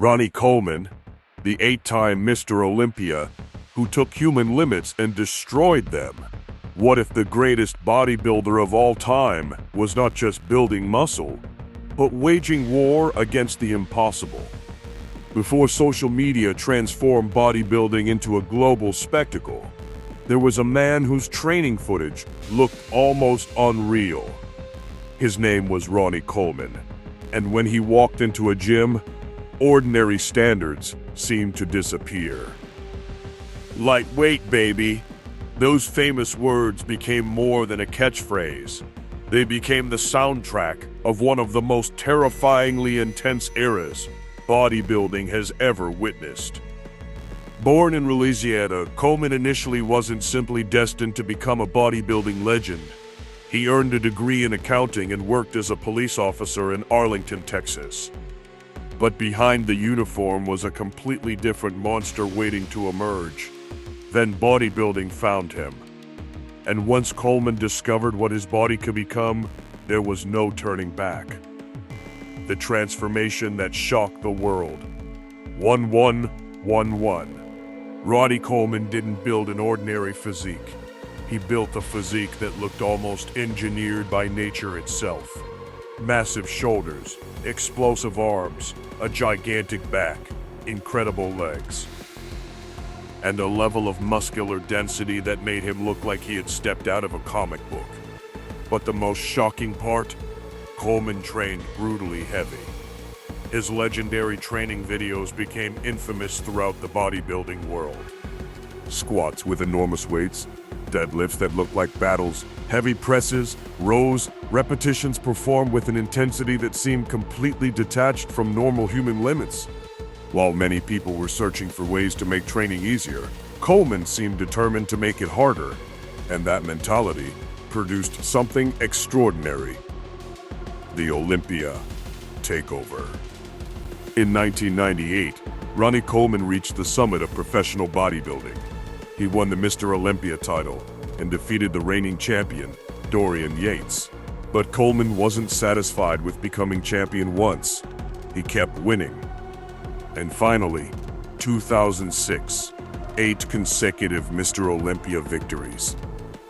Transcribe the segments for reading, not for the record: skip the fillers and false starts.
Ronnie Coleman, the 8-time Mr. Olympia, who took human limits and destroyed them. What if the greatest bodybuilder of all time was not just building muscle, but waging war against the impossible? Before social media transformed bodybuilding into a global spectacle, there was a man whose training footage looked almost unreal. His name was Ronnie Coleman, and when he walked into a gym, ordinary standards seemed to disappear. Lightweight, baby. Those famous words became more than a catchphrase. They became the soundtrack of one of the most terrifyingly intense eras bodybuilding has ever witnessed. Born in Louisiana, Coleman initially wasn't simply destined to become a bodybuilding legend. He earned a degree in accounting and worked as a police officer in Arlington, Texas. But behind the uniform was a completely different monster waiting to emerge. Then bodybuilding found him. And once Coleman discovered what his body could become, there was no turning back. The transformation that shocked the world. 1111. Ronnie Coleman didn't build an ordinary physique. He built a physique that looked almost engineered by nature itself. Massive shoulders, explosive arms, a gigantic back, incredible legs, and a level of muscular density that made him look like he had stepped out of a comic book. But the most shocking part? Coleman trained brutally heavy. His legendary training videos became infamous throughout the bodybuilding world. Squats with enormous weights, deadlifts that looked like battles, heavy presses, rows, repetitions performed with an intensity that seemed completely detached from normal human limits. While many people were searching for ways to make training easier, Coleman seemed determined to make it harder, and that mentality produced something extraordinary: the Olympia takeover. In 1998, Ronnie Coleman reached the summit of professional bodybuilding. He won the Mr. Olympia title and defeated the reigning champion, Dorian Yates. But Coleman wasn't satisfied with becoming champion once. He kept winning. And finally, 2006, 8 consecutive Mr. Olympia victories.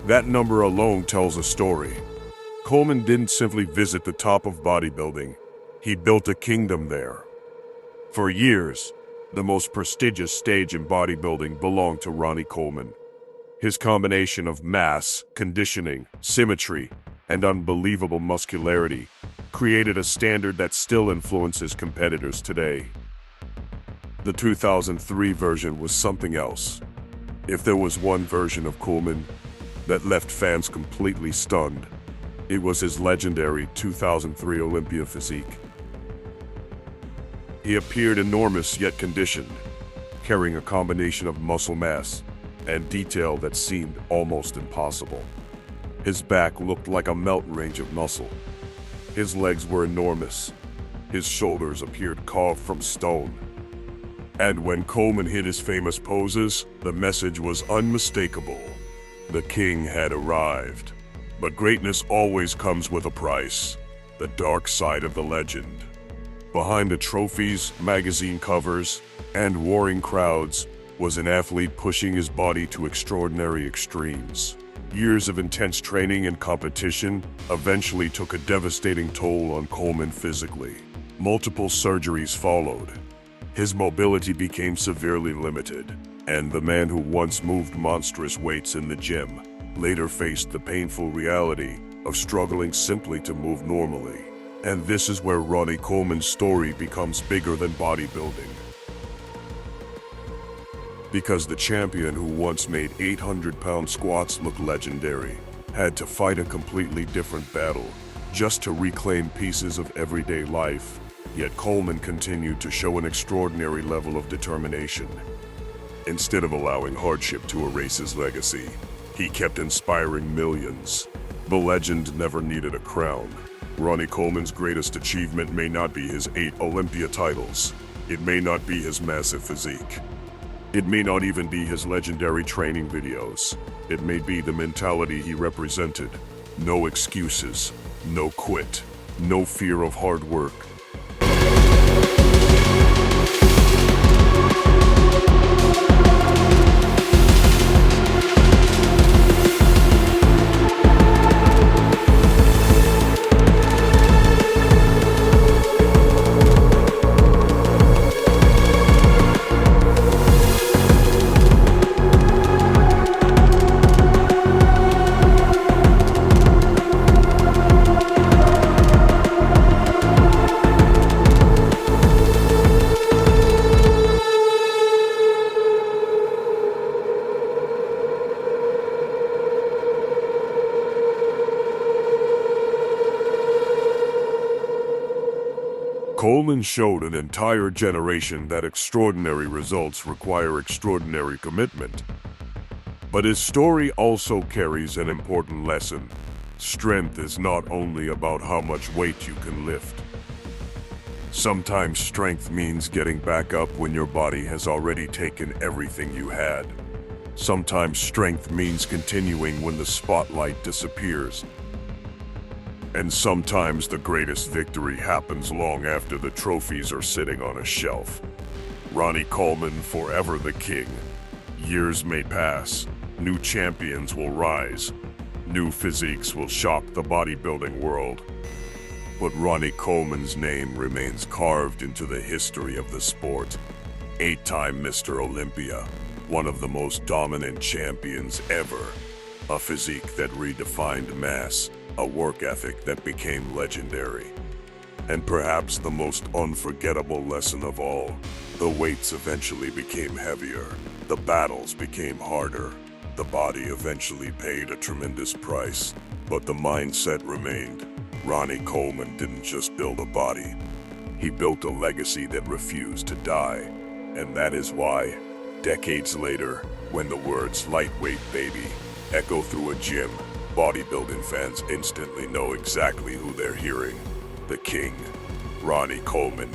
That number alone tells a story. Coleman didn't simply visit the top of bodybuilding. He built a kingdom there. For years, the most prestigious stage in bodybuilding belonged to Ronnie Coleman. His combination of mass, conditioning, symmetry, and unbelievable muscularity created a standard that still influences competitors today. The 2003 version was something else. If there was one version of Coleman that left fans completely stunned, it was his legendary 2003 Olympia physique. He appeared enormous yet conditioned, carrying a combination of muscle mass and detail that seemed almost impossible. His back looked like a mountain range of muscle. His legs were enormous. His shoulders appeared carved from stone. And when Coleman hit his famous poses, the message was unmistakable. The king had arrived. But greatness always comes with a price. The dark side of the legend. Behind the trophies, magazine covers, and warring crowds was an athlete pushing his body to extraordinary extremes. Years of intense training and competition eventually took a devastating toll on Coleman physically. Multiple surgeries followed. His mobility became severely limited, and the man who once moved monstrous weights in the gym later faced the painful reality of struggling simply to move normally. And this is where Ronnie Coleman's story becomes bigger than bodybuilding. Because the champion who once made 800-pound squats look legendary had to fight a completely different battle just to reclaim pieces of everyday life. Yet Coleman continued to show an extraordinary level of determination. Instead of allowing hardship to erase his legacy, he kept inspiring millions. The legend never needed a crown. Ronnie Coleman's greatest achievement may not be his 8 Olympia titles. It may not be his massive physique. It may not even be his legendary training videos. It may be the mentality he represented. No excuses, no quit, no fear of hard work. Coleman showed an entire generation that extraordinary results require extraordinary commitment. But his story also carries an important lesson. Strength is not only about how much weight you can lift. Sometimes strength means getting back up when your body has already taken everything you had. Sometimes strength means continuing when the spotlight disappears. And sometimes the greatest victory happens long after the trophies are sitting on a shelf. Ronnie Coleman, forever the king. Years may pass, new champions will rise, new physiques will shock the bodybuilding world. But Ronnie Coleman's name remains carved into the history of the sport. 8-time Mr. Olympia, one of the most dominant champions ever. A physique that redefined mass, a work ethic that became legendary. And perhaps the most unforgettable lesson of all, the weights eventually became heavier, the battles became harder, the body eventually paid a tremendous price, but the mindset remained. Ronnie Coleman didn't just build a body, he built a legacy that refused to die. And that is why, decades later, when the words "lightweight baby" echo through a gym, bodybuilding fans instantly know exactly who they're hearing. The king, Ronnie Coleman.